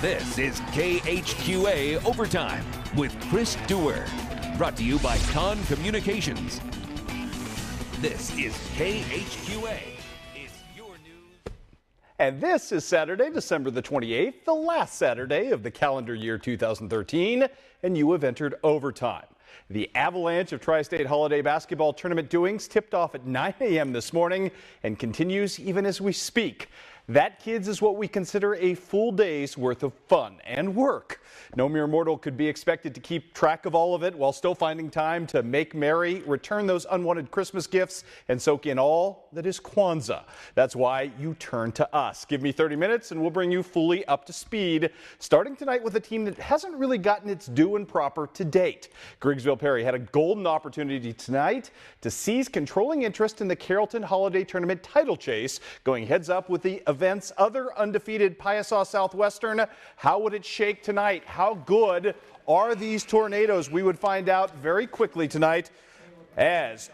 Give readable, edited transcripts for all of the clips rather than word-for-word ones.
This is KHQA Overtime with Chris Dewar. Brought to you by Con Communications. This is KHQA. It's your news. And this is Saturday, December the 28th, the last Saturday of the calendar year 2013, and you have entered overtime. The avalanche of Tri-State Holiday Basketball Tournament doings tipped off at 9 a.m. this morning and continues even as we speak. That, kids, is what we consider a full day's worth of fun and work. No mere mortal could be expected to keep track of all of it while still finding time to make merry, return those unwanted Christmas gifts, and soak in all that is Kwanzaa. That's why you turn to us. Give me 30 minutes and we'll bring you fully up to speed, starting tonight with a team that hasn't really gotten its due and proper to date. Grigsville Perry had a golden opportunity tonight to seize controlling interest in the Carrollton Holiday Tournament title chase, going heads up with the event's other undefeated Piasaw Southwestern. How would it shake tonight? How good are these Tornadoes? We would find out very quickly tonight. As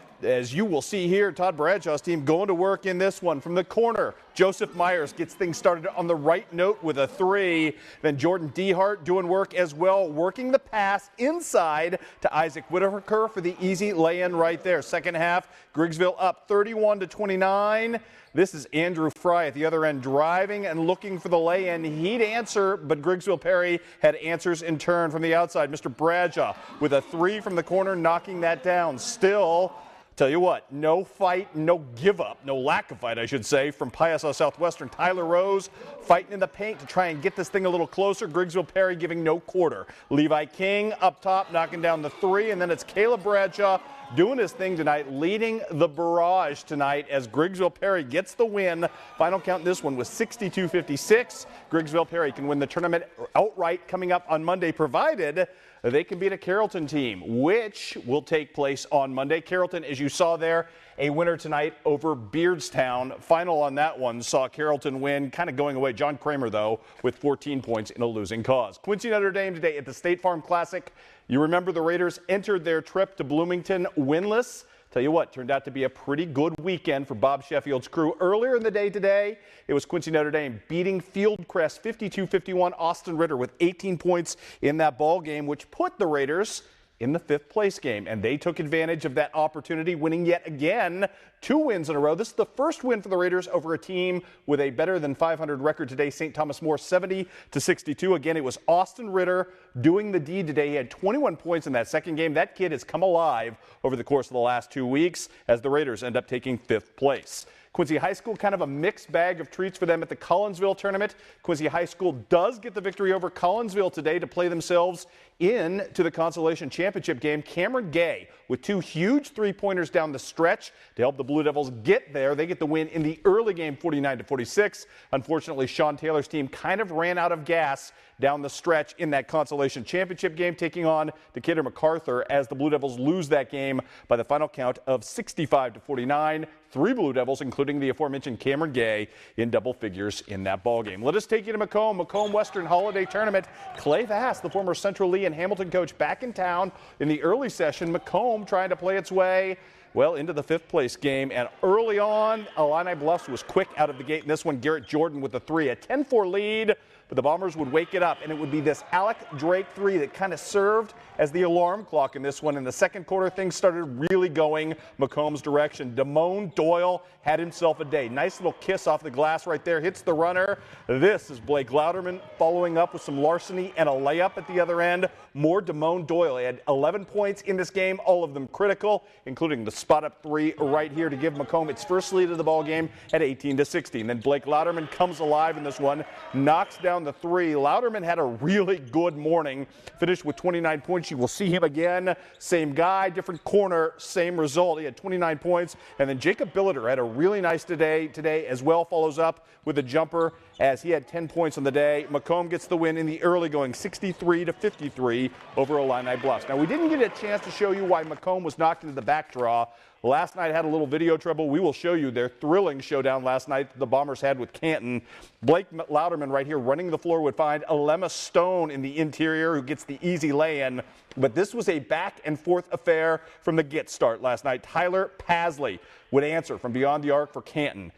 you will see here, Todd Bradshaw's team going to work in this one from the corner. Joseph Myers gets things started on the right note with a three. Then Jordan Dehart doing work as well, working the pass inside to Isaac Whitaker for the easy lay-in right there. Second half, Grigsville up 31-29. This is Andrew Fry at the other end driving and looking for the lay-in. He'd answer, but Grigsville Perry had answers in turn from the outside. Mr. Bradshaw with a three from the corner, knocking that down. Still, tell you what, no fight, no give up, no lack of fight, I should say, from Piasaw Southwestern. Tyler Rose fighting in the paint to try and get this thing a little closer. Grigsville Perry giving no quarter. Levi King up top, knocking down the three, and then it's Caleb Bradshaw doing his thing tonight, leading the barrage tonight as Grigsville Perry gets the win. Final count in this one was 62-56. Grigsville Perry can win the tournament outright coming up on Monday, provided they can beat a Carrollton team, which will take place on Monday. Carrollton, as you saw there, a winner tonight over Beardstown. Final on that one saw Carrollton win, kind of going away. John Kramer, though, with 14 points in a losing cause. Quincy Notre Dame today at the State Farm Classic. You remember the Raiders entered their trip to Bloomington winless. Tell you what, turned out to be a pretty good weekend for Bob Sheffield's crew. Earlier in the day today, it was Quincy Notre Dame beating Fieldcrest 52-51. Austin Ritter with 18 points in that ball game, which put the Raiders in the fifth place game, and they took advantage of that opportunity, winning yet again 2 wins in a row. This is the first win for the Raiders over a team with a better than 500 record today. St. Thomas More 70-62. Again, it was Austin Ritter doing the deed today. He had 21 points in that second game. That kid has come alive over the course of the last 2 weeks as the Raiders end up taking fifth place. Quincy High School, kind of a mixed bag of treats for them at the Collinsville tournament. Quincy High School does get the victory over Collinsville today to play themselves into the consolation championship game. Cameron Gay with 2 huge three-pointers down the stretch to help the Blue Devils get there. They get the win in the early game, 49-46. Unfortunately, Sean Taylor's team kind of ran out of gas down the stretch in that consolation championship game, taking on Decatur MacArthur as the Blue Devils lose that game by the final count of 65-49. 3 Blue Devils, including the aforementioned Cameron Gay, in double figures in that ball game. Let us take you to Macomb Western Holiday Tournament. Clay Vass, the former Central Lee and Hamilton coach, back in town in the early session. Macomb trying to play its way, well, into the fifth place game. And early on, Illini Bluffs was quick out of the gate in this one. Garrett Jordan with the three, a 10-4 lead. But the Bombers would wake it up, and it would be this Alec Drake three that kind of served as the alarm clock in this one. In the second quarter, things started really going Macomb's direction. Damone Doyle had himself a day. Nice little kiss off the glass right there. Hits the runner. This is Blake Louderman following up with some larceny and a layup at the other end. More Damone Doyle. He had 11 points in this game, all of them critical, including the spot-up three right here to give Macomb its first lead of the ball game at 18-16. Then Blake Louderman comes alive in this one, knocks down the three. Louderman had a really good morning, finished with 29 points. You will see him again, same guy, different corner, same result. He had 29 points. And then Jacob Billiter had a really nice today as well, follows up with a jumper as he had 10 points on the day. Macomb gets the win in the early going, 63-53 over Illini Bluffs. Now, we didn't get a chance to show you why Macomb was knocked into the back draw. Last night had a little video trouble. We will show you their thrilling showdown last night the Bombers had with Canton. Blake Louderman right here running the floor would find Alema Stone in the interior who gets the easy lay-in. But this was a back and forth affair from the get start last night. Tyler Pasley would answer from beyond the arc for Canton.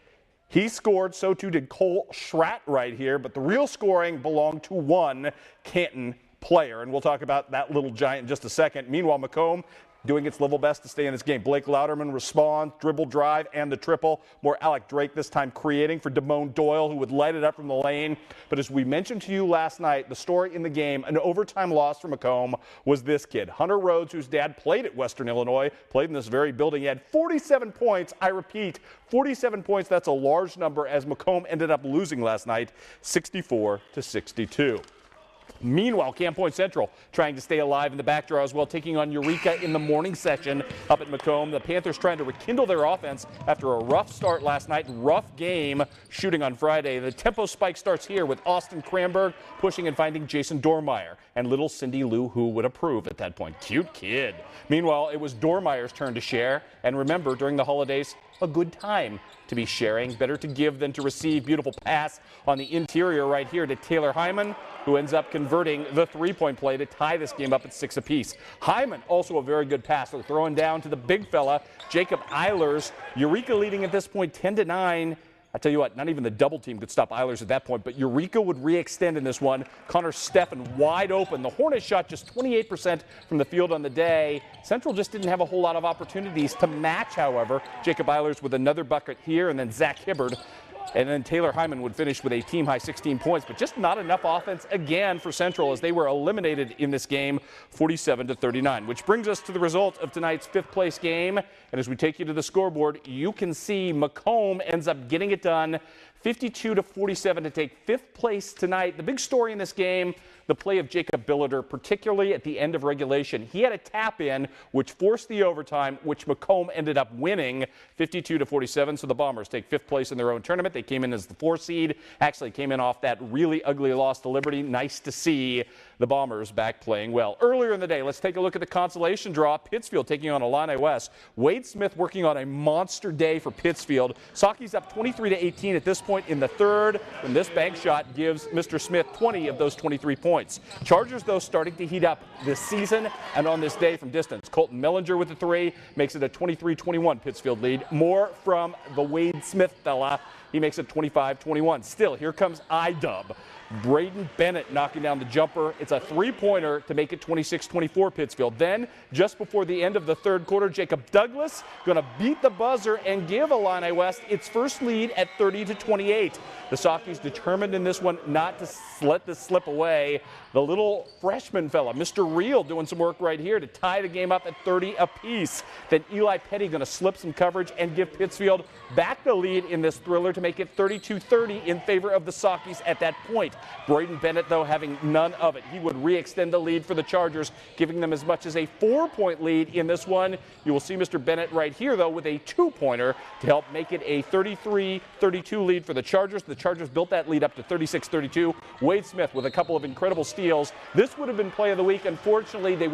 He scored, so too did Cole Schratt right here, but the real scoring belonged to one Canton player, and we'll talk about that little giant in just a second. Meanwhile, Macomb doing its level best to stay in this game. Blake Louderman responds, dribble drive, and the triple. More Alec Drake this time creating for Damone Doyle, who would light it up from the lane. But as we mentioned to you last night, the story in the game, an overtime loss for Macomb, was this kid, Hunter Rhodes, whose dad played at Western Illinois, played in this very building. He had 47 points. I repeat, 47 points. That's a large number, as Macomb ended up losing last night, 64-62. Meanwhile, Camp Point Central trying to stay alive in the back draw as well, taking on Eureka in the morning session up at Macomb. The Panthers trying to rekindle their offense after a rough start last night. Rough game shooting on Friday. The tempo spike starts here with Austin Cranberg pushing and finding Jason Dormeyer. And little Cindy Lou, who would approve at that point. Cute kid. Meanwhile, it was Dormeyer's turn to share. And remember, during the holidays, a good time to be sharing. Better to give than to receive. Beautiful pass on the interior right here to Taylor Hyman, who ends up converting the three-point play to tie this game up at 6 apiece. Hyman, also a very good passer, throwing down to the big fella, Jacob Eilers. Eureka leading at this point 10-9. I tell you what, not even the double team could stop Eilers at that point, but Eureka would re-extend in this one. Connor Steffen wide open. The Hornets shot just 28% from the field on the day. Central just didn't have a whole lot of opportunities to match, however. Jacob Eilers with another bucket here, and then Zach Hibbard. And then Taylor Hyman would finish with a team-high 16 points, but just not enough offense again for Central as they were eliminated in this game, 47-39, which brings us to the result of tonight's fifth-place game. And as we take you to the scoreboard, you can see Macomb ends up getting it done, 52-47 to take fifth place tonight. The big story in this game, the play of Jacob Billiter, particularly at the end of regulation. He had a tap in, which forced the overtime, which Macomb ended up winning 52-47. So the Bombers take fifth place in their own tournament. They came in as the 4 seed, actually came in off that really ugly loss to Liberty. Nice to see the Bombers back playing well. Earlier in the day, let's take a look at the consolation draw. Pittsfield taking on Illini West. Wade Smith working on a monster day for Pittsfield. Sauke's up 23-18 at this point in the third, when this bank shot gives Mr. Smith 20 of those 23 points. Chargers, though, starting to heat up this season and on this day from distance. Colton Mellinger with the 3 makes it a 23-21 Pittsfield lead. More from the Wade Smith fella. He makes it 25-21. Still, here comes I-Dub. Braden Bennett knocking down the jumper. It's a three-pointer to make it 26-24 Pittsfield. Then, just before the end of the third quarter, Jacob Douglas going to beat the buzzer and give Illini West its first lead at 30-28. The Sauke's determined in this one not to let this slip away. The little freshman fella, Mr. Reel, doing some work right here to tie the game up at 30 apiece. Then Eli Petty going to slip some coverage and give Pittsfield back the lead in this thriller to make it 32-30 in favor of the Sauke's at that point. Braden Bennett, though, having none of it. He would re-extend the lead for the Chargers, giving them as much as a 4-point lead in this one. You will see Mr. Bennett right here, though, with a 2-pointer to help make it a 33-32 lead for the Chargers. The Chargers built that lead up to 36-32. Wade Smith with a couple of incredible steals. This would have been play of the week. Unfortunately, the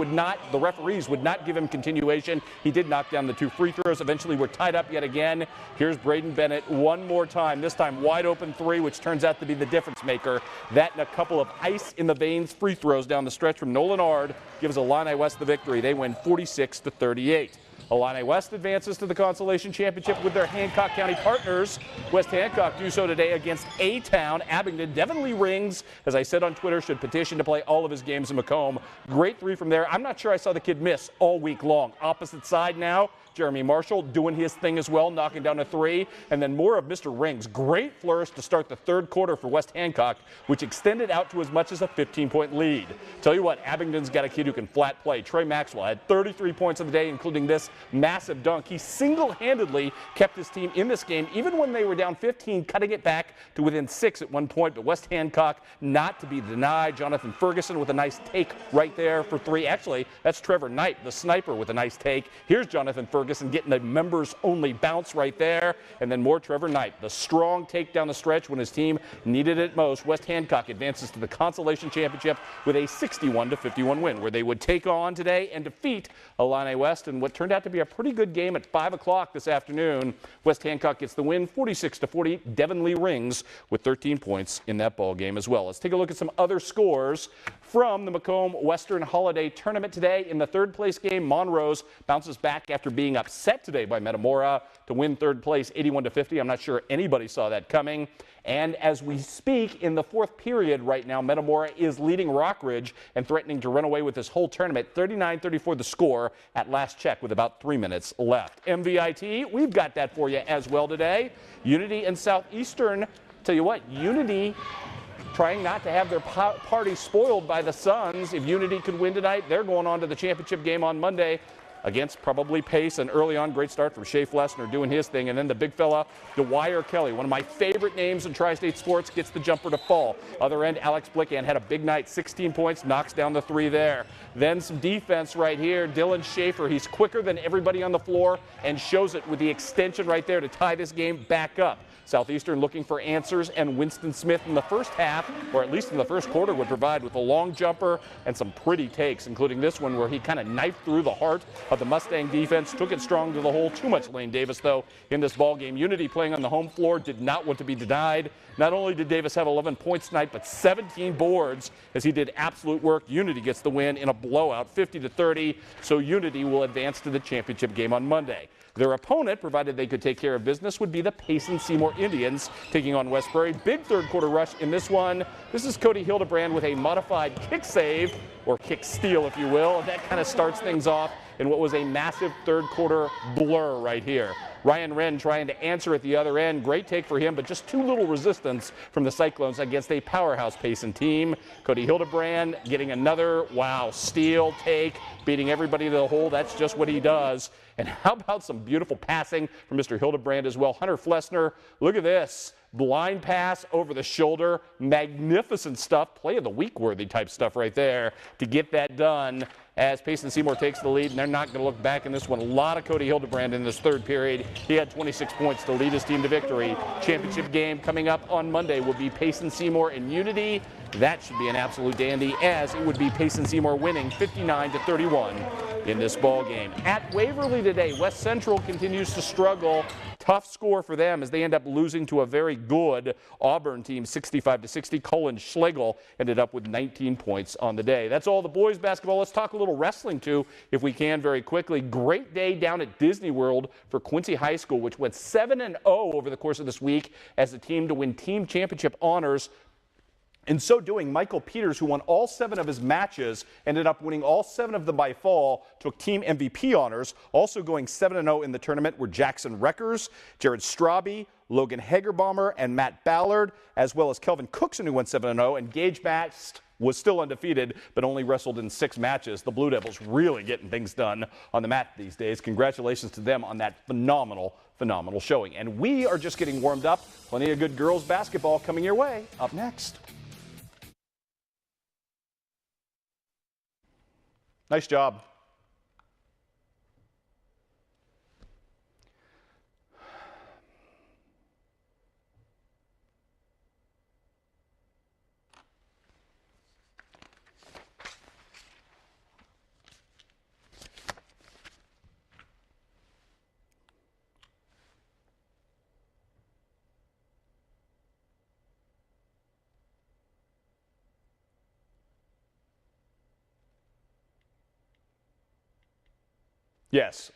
referees would not give him continuation. He did knock down the 2 free throws. Eventually, we're tied up yet again. Here's Braden Bennett one more time, this time wide open 3, which turns out to be the difference maker. That and a couple of ice in the veins free throws down the stretch from Nolan Ard gives Illini West the victory. They win 46-38. Illini West advances to the Consolation Championship with their Hancock County partners. West Hancock do so today against A-Town. Abingdon. Devin Lee Rings, as I said on Twitter, should petition to play all of his games in Macomb. Great 3 from there. I'm not sure I saw the kid miss all week long. Opposite side now, Jeremy Marshall doing his thing as well, knocking down a 3. And then more of Mr. Rings. Great flourish to start the third quarter for West Hancock, which extended out to as much as a 15-point lead. Tell you what, Abingdon's got a kid who can flat play. Trey Maxwell had 33 points of the day, including this massive dunk. He single-handedly kept his team in this game, even when they were down 15, cutting it back to within 6 at one point. But West Hancock not to be denied. Jonathan Ferguson with a nice take right there for 3. Actually, that's Trevor Knight, the sniper, with a nice take. Here's Jonathan Ferguson getting a members-only bounce right there. And then more Trevor Knight, the strong take down the stretch when his team needed it most. West Hancock advances to the Consolation Championship with a 61-51 win, where they would take on today and defeat Illini West in what turned out to be a pretty good game at 5 o'clock this afternoon. West Hancock gets the win 46-40. Devin Lee Rings with 13 points in that ball game as well. Let's take a look at some other scores from the Macomb Western Holiday Tournament today. In the third place game, Monrose bounces back after being upset today by Metamora to win third place 81-50. I'm not sure anybody saw that coming. And as we speak, in the fourth period right now, Metamora is leading Rockridge and threatening to run away with this whole tournament. 39-34 the score at last check with about 3 minutes left. MVIT, we've got that for you as well today. Unity and Southeastern. Tell you what, Unity trying not to have their party spoiled by the Suns. If Unity could win tonight, they're going on to the championship game on Monday against probably Pace, and early on, great start from Shea Flessner doing his thing, and then the big fella, Dwyer Kelly, one of my favorite names in Tri-State sports, gets the jumper to fall. Other end, Alex Blickan had a big night, 16 points, knocks down the three there. Then some defense right here, Dylan Schaefer, he's quicker than everybody on the floor and shows it with the extension right there to tie this game back up. Southeastern looking for answers, and Winston Smith in the first half, or at least in the first quarter, would provide with a long jumper and some pretty takes, including this one where he kind of knifed through the heart of the Mustang defense, took it strong to the hole. Too much Lane Davis, though, in this ball game. Unity playing on the home floor did not want to be denied. Not only did Davis have 11 points tonight, but 17 boards as he did absolute work. Unity gets the win in a blowout, 50-30, so Unity will advance to the championship game on Monday. Their opponent, provided they could take care of business, would be the Payson Seymour Indians, taking on Westbury. Big third quarter rush in this one. This is Cody Hildebrand with a modified kick save, or kick steal, if you will. And that kind of starts things off in what was a massive third quarter blur right here. Ryan Wren trying to answer at the other end. Great take for him, but just too little resistance from the Cyclones against a powerhouse Payson team. Cody Hildebrand getting another, steal, take, beating everybody to the hole. That's just what he does. And how about some beautiful passing from Mr. Hildebrand as well. Hunter Flessner, look at this. Blind pass over the shoulder. Magnificent stuff. Play of the week worthy type stuff right there to get that done as Payson Seymour takes the lead, and they're not going to look back in this one. A lot of Cody Hildebrand in this third period. He had 26 points to lead his team to victory. Championship game coming up on Monday will be Payson Seymour and Unity. That should be an absolute dandy, as it would be Payson Seymour winning 59-31 in this ball game. At Waverly today, West Central continues to struggle. Tough score for them as they end up losing to a very good Auburn team, 65-60. Colin Schlegel ended up with 19 points on the day. That's all the boys basketball. Let's talk a little wrestling too, if we can, very quickly. Great day down at Disney World for Quincy High School, which went 7-0 over the course of this week as a team to win team championship honors. In so doing, Michael Peters, who won all 7 of his matches, ended up winning all 7 of them by fall, took team MVP honors. Also going 7-0 in the tournament were Jackson Reckers, Jared Straube, Logan Hagerbomber, and Matt Ballard, as well as Kelvin Cookson, who went 7-0, and Gage Mast was still undefeated, but only wrestled in 6 matches. The Blue Devils really getting things done on the mat these days. Congratulations to them on that phenomenal showing. And we are just getting warmed up. Plenty of good girls basketball coming your way up next. Nice job. Yes.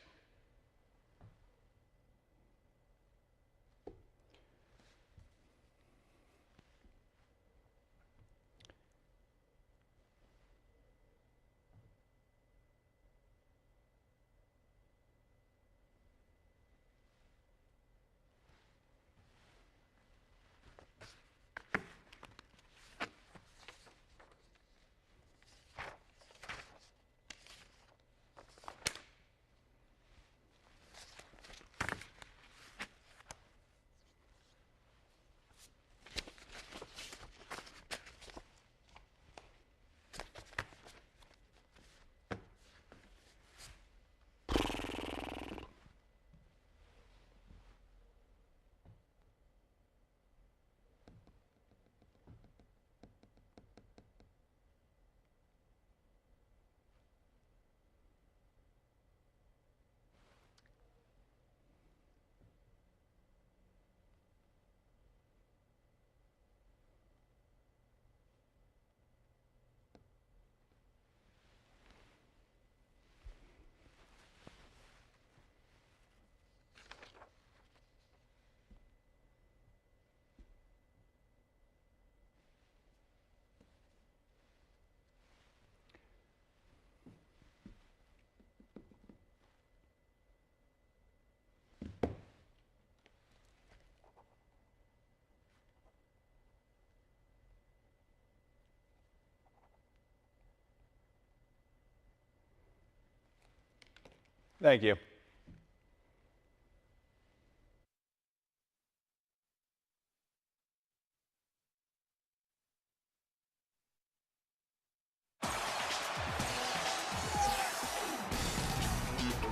Thank you.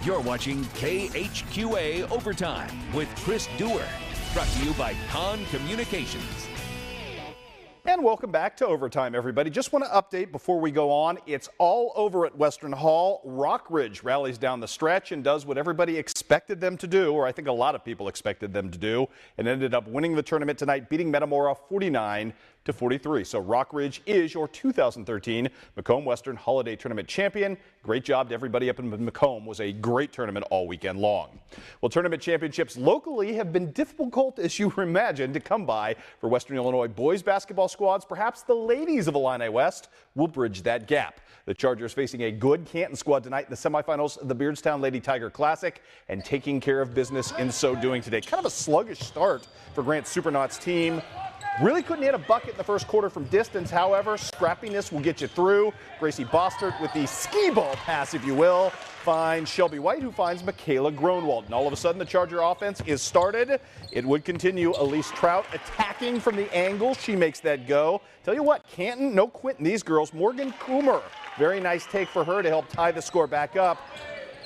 You're watching KHQA Overtime with Chris Dewar. Brought to you by Con Communications. And welcome back to Overtime, everybody. Just want to update before we go on. It's all over at Western Hall. Rockridge rallies down the stretch and does what everybody expected them to do, or I think a lot of people expected them to do, and ended up winning the tournament tonight, beating Metamora 49-43. So Rockridge is your 2013 Macomb Western Holiday Tournament champion. Great job to everybody up in Macomb. Was a great tournament all weekend long. Well, tournament championships locally have been difficult, as you imagine, to come by for Western Illinois boys basketball squads. Perhaps the ladies of Illini West will bridge that gap. The Chargers facing a good Canton squad tonight in the semifinals of the Beardstown Lady Tiger Classic and taking care of business in so doing today. Kind of a sluggish start for Grant Supernauts team. Really couldn't hit a bucket in the first quarter from distance. However, scrappiness will get you through. Gracie Bostert with the skee ball pass, if you will, finds Shelby White, who finds Michaela Gronwald. And all of a sudden, the Charger offense is started. It would continue. Elise Trout attacking from the angle. She makes that go. Tell you what, Canton, no quitting these girls. Morgan Coomer, very nice take for her to help tie the score back up.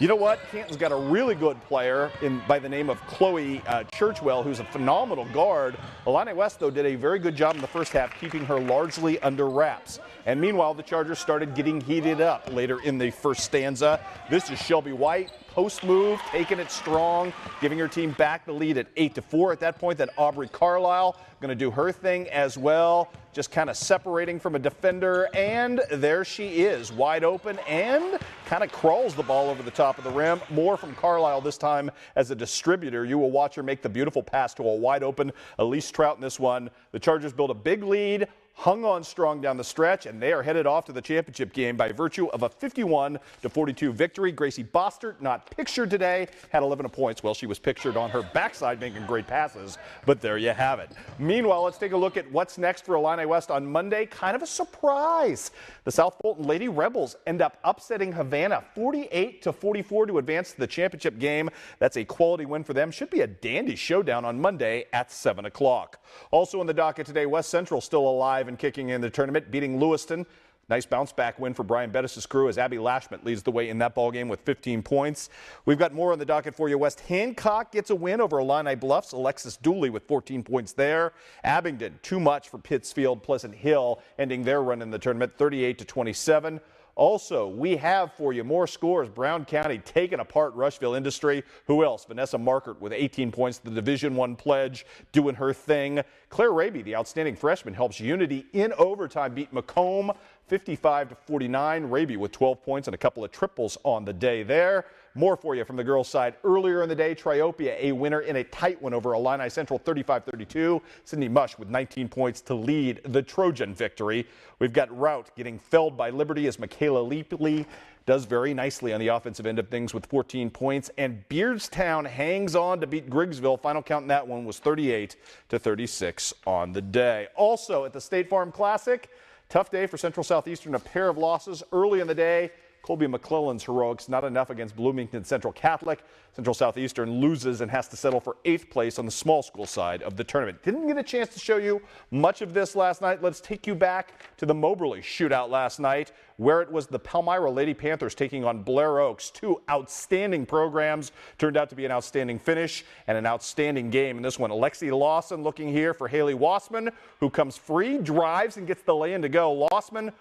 You know what? Canton's got a really good player by the name of Chloe Churchwell, who's a phenomenal guard. Illini West, though, did a very good job in the first half, keeping her largely under wraps. And meanwhile, the Chargers started getting heated up later in the first stanza. This is Shelby White, post move, taking it strong, giving her team back the lead at 8-4 at that point. Then Aubrey Carlisle going to do her thing as well, just kind of separating from a defender, and there she is, wide open, and kind of crawls the ball over the top of the rim. More from Carlisle this time as a distributor. You will watch her make the beautiful pass to a wide open Elise Trout in this one. The Chargers build a big lead, hung on strong down the stretch, and they are headed off to the championship game by virtue of a 51-42 victory. Gracie Bostert, not pictured today, had 11 points. Well, she was pictured on her backside making great passes, but there you have it. Meanwhile, let's take a look at what's next for Illini West on Monday. Kind of a surprise. The South Fulton Lady Rebels end up upsetting Havana 48-44 to advance to the championship game. That's a quality win for them. Should be a dandy showdown on Monday at 7 o'clock. Also on the docket today, West Central still alive and kicking in the tournament, beating Lewiston. Nice bounce back win for Brian Bettis' crew as Abby Lashment leads the way in that ball game with 15 points. We've got more on the docket for you. West Hancock gets a win over Illini Bluffs. Alexis Dooley with 14 points there. Abingdon, too much for Pittsfield. Pleasant Hill ending their run in the tournament 38-27. Also, we have for you more scores. Brown County taking apart Rushville Industry. Who else? Vanessa Markert with 18 points, the Division I pledge, doing her thing. Claire Raby, the outstanding freshman, helps Unity in overtime beat Macomb 55-49. Raby with 12 points and a couple of triples on the day there. More for you from the girls' side. Earlier in the day, Triopia a winner in a tight one over Illini Central 35-32. Sydney Mush with 19 points to lead the Trojan victory. We've got Rout getting felled by Liberty as Michaela Leapley does very nicely on the offensive end of things with 14 points. And Beardstown hangs on to beat Griggsville. Final count in that one was 38-36 on the day. Also at the State Farm Classic, tough day for Central Southeastern, a pair of losses early in the day. Colby McClellan's heroics not enough against Bloomington Central Catholic. Central Southeastern loses and has to settle for 8th place on the small school side of the tournament. Didn't get a chance to show you much of this last night. Let's take you back to the Moberly shootout last night, where it was the Palmyra Lady Panthers taking on Blair Oaks. Two outstanding programs. Turned out to be an outstanding finish and an outstanding game in this one. Alexi Lawson looking here for Haley Wassman, who comes free, drives, and gets the lay-in to go. Lawson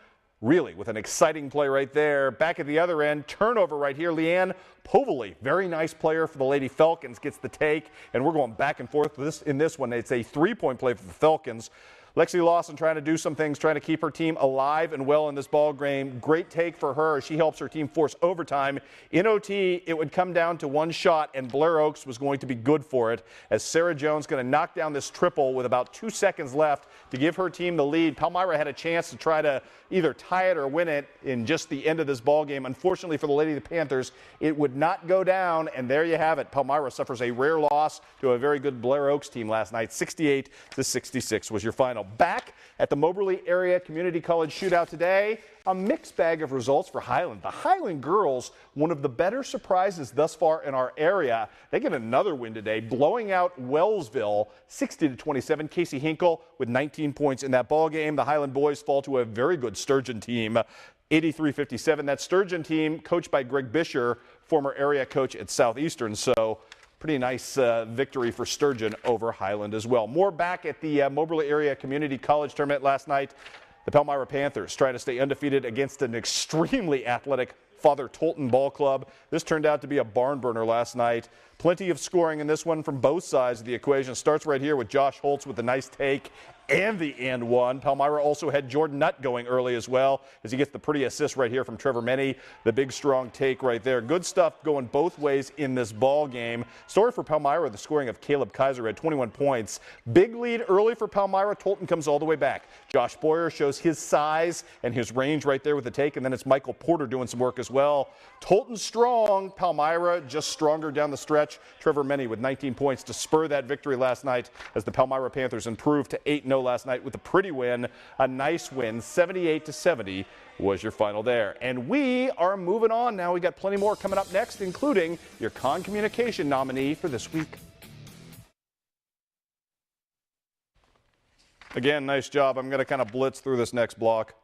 really with an exciting play right there. Back at the other end, turnover right here. Leanne Povely, very nice player for the Lady Falcons, gets the take, and we're going back and forth in this one. It's a three-point play for the Falcons. Lexi Lawson trying to do some things, trying to keep her team alive and well in this ball game. Great take for her as she helps her team force overtime. In OT, it would come down to one shot, and Blair Oaks was going to be good for it as Sarah Jones going to knock down this triple with about 2 seconds left to give her team the lead. Palmyra had a chance to try to either tie it or win it in just the end of this ball game. Unfortunately for the Lady Panthers, it would not go down, and there you have it. Palmyra suffers a rare loss to a very good Blair Oaks team last night. 68-66 was your final. Back At the Moberly Area Community College Shootout today, a mixed bag of results for Highland. The Highland girls, one of the better surprises thus far in our area. They get another win today, blowing out Wellsville 60-27. Casey Hinkle with 19 points in that ball game. The Highland boys fall to a very good Sturgeon team, 83-57. That Sturgeon team, coached by Greg Bisher, former area coach at Southeastern. So pretty nice victory for Sturgeon over Highland as well. More back at the Moberly Area Community College Tournament last night. The Palmyra Panthers try to stay undefeated against an extremely athletic Father Tolton ball club. This turned out to be a barn burner last night. Plenty of scoring in this one from both sides of the equation. Starts right here with Josh Holtz with a nice take and the and one. Palmyra also had Jordan Nutt going early as well, as he gets the pretty assist right here from Trevor Menny. The big strong take right there. Good stuff going both ways in this ball game. Story for Palmyra, the scoring of Caleb Kaiser had 21 points. Big lead early for Palmyra. Tolton comes all the way back. Josh Boyer shows his size and his range right there with the take, and then it's Michael Porter doing some work as well. Tolton strong, Palmyra just stronger down the stretch. Trevor Menny with 19 points to spur that victory last night as the Palmyra Panthers improved to 8-0 last night with a pretty win, a nice win. 78-70 was your final there. And we are moving on now. We got plenty more coming up next, including your Con Communication nominee for this week. Again, nice job. I'm going to kind of blitz through this next block.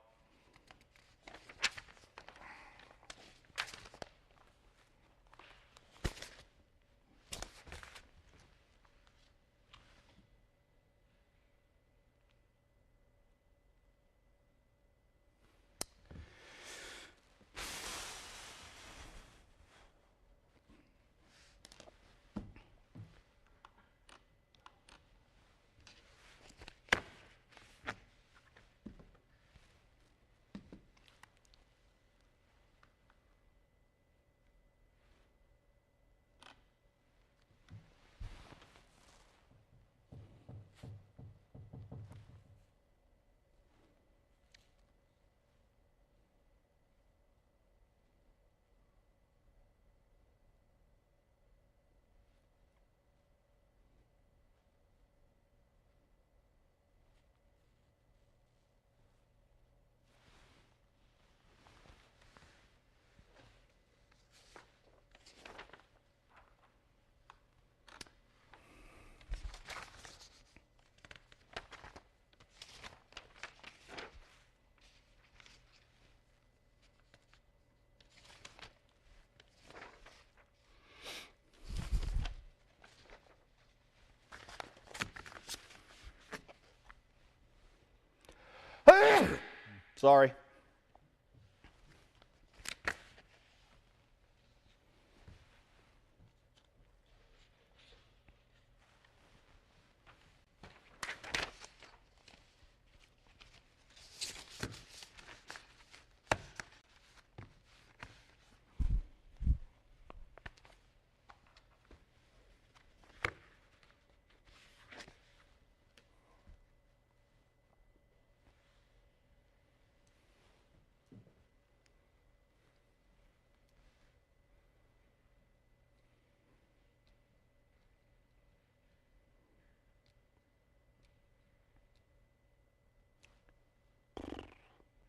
Sorry.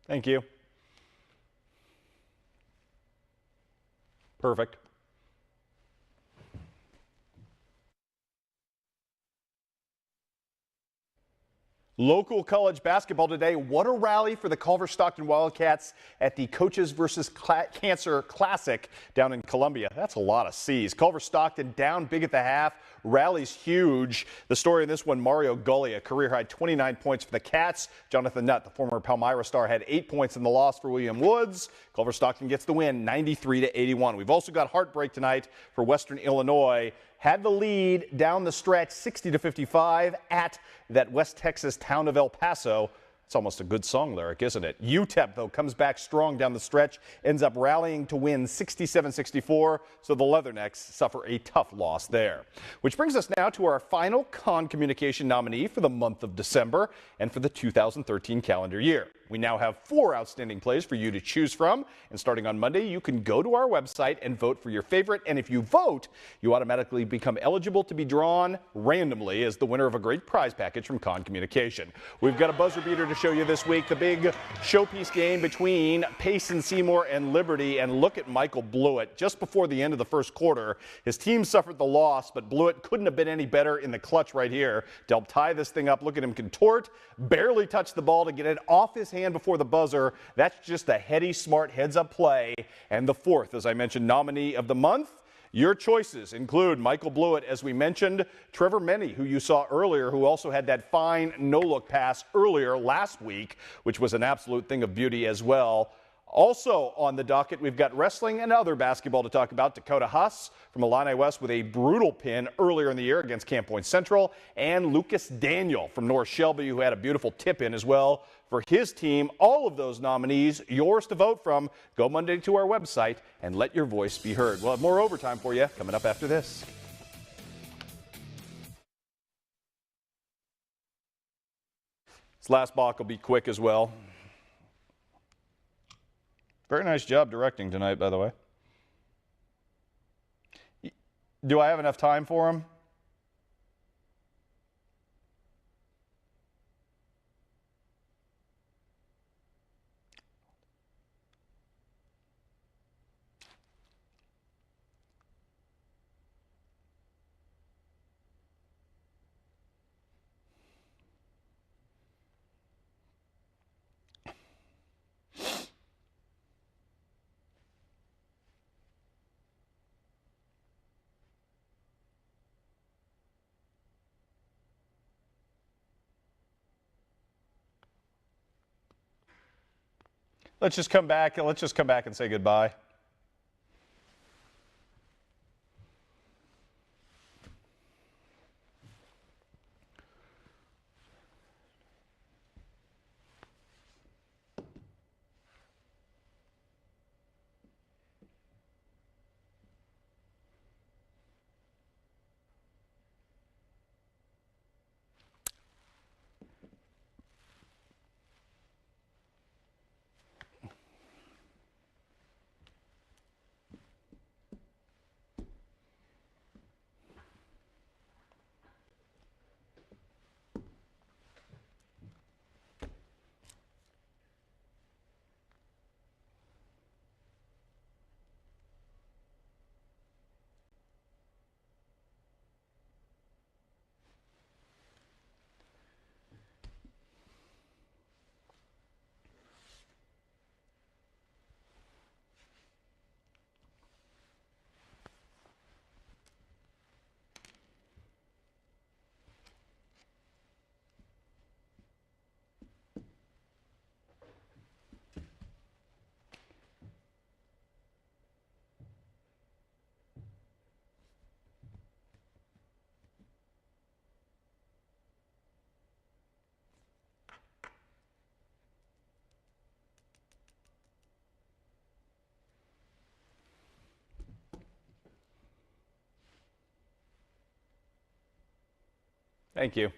Thank you. Perfect. Local college basketball today. What a rally for the Culver Stockton Wildcats at the Coaches vs. Cancer Classic down in Columbia. That's a lot of C's. Culver Stockton down big at the half. Rally's huge. The story in this one, Mario Gully, a career-high 29 points for the Cats. Jonathan Nutt, the former Palmyra star, had 8 points in the loss for William Woods. Culver Stockton gets the win, 93-81. We've also got heartbreak tonight for Western Illinois. Had the lead down the stretch, 60-55 at that West Texas town of El Paso. It's almost a good song lyric, isn't it? UTEP, though, comes back strong down the stretch, ends up rallying to win 67-64, so the Leathernecks suffer a tough loss there. Which brings us now to our final con communication nominee for the month of December and for the 2013 calendar year. We now have 4 outstanding plays for you to choose from, and starting on Monday, you can go to our website and vote for your favorite, and if you vote, you automatically become eligible to be drawn randomly as the winner of a great prize package from Con Communication. We've got a buzzer beater to show you this week, the big showpiece game between Payson Seymour and Liberty, and look at Michael Blewett. Just before the end of the first quarter, his team suffered the loss, but Blewett couldn't have been any better in the clutch right here to help tie this thing up. Look at him contort, barely touch the ball to get it off his hand before the buzzer. That's just a heady, smart heads-up play. And the 4th, as I mentioned, nominee of the month. Your choices include Michael Blewett, as we mentioned, Trevor Meny, who you saw earlier, who also had that fine no-look pass earlier last week, which was an absolute thing of beauty as well. Also on the docket, we've got wrestling and other basketball to talk about. Dakota Huss from Illini West with a brutal pin earlier in the year against Camp Point Central, and Lucas Daniel from North Shelby, who had a beautiful tip-in as well for his team. All of those nominees, yours to vote from. Go Monday to our website and let your voice be heard. We'll have more overtime for you coming up after this. This last block will be quick as well. Very nice job directing tonight, by the way. Do I have enough time for him? Let's just come back and say goodbye. Thank you.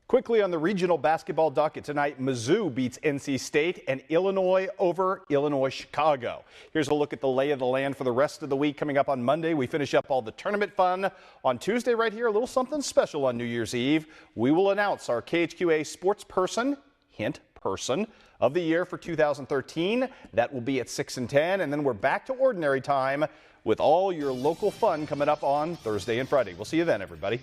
Quickly on the regional basketball docket tonight, Mizzou beats NC State and Illinois over Illinois Chicago. Here's a look at the lay of the land for the rest of the week. Coming up on Monday, we finish up all the tournament fun. On Tuesday right here, a little something special on New Year's Eve. We will announce our KHQA sports person, hint person, of the year for 2013. That will be at 6 and 10, and then we're back to ordinary time with all your local fun coming up on Thursday and Friday. We'll see you then, everybody.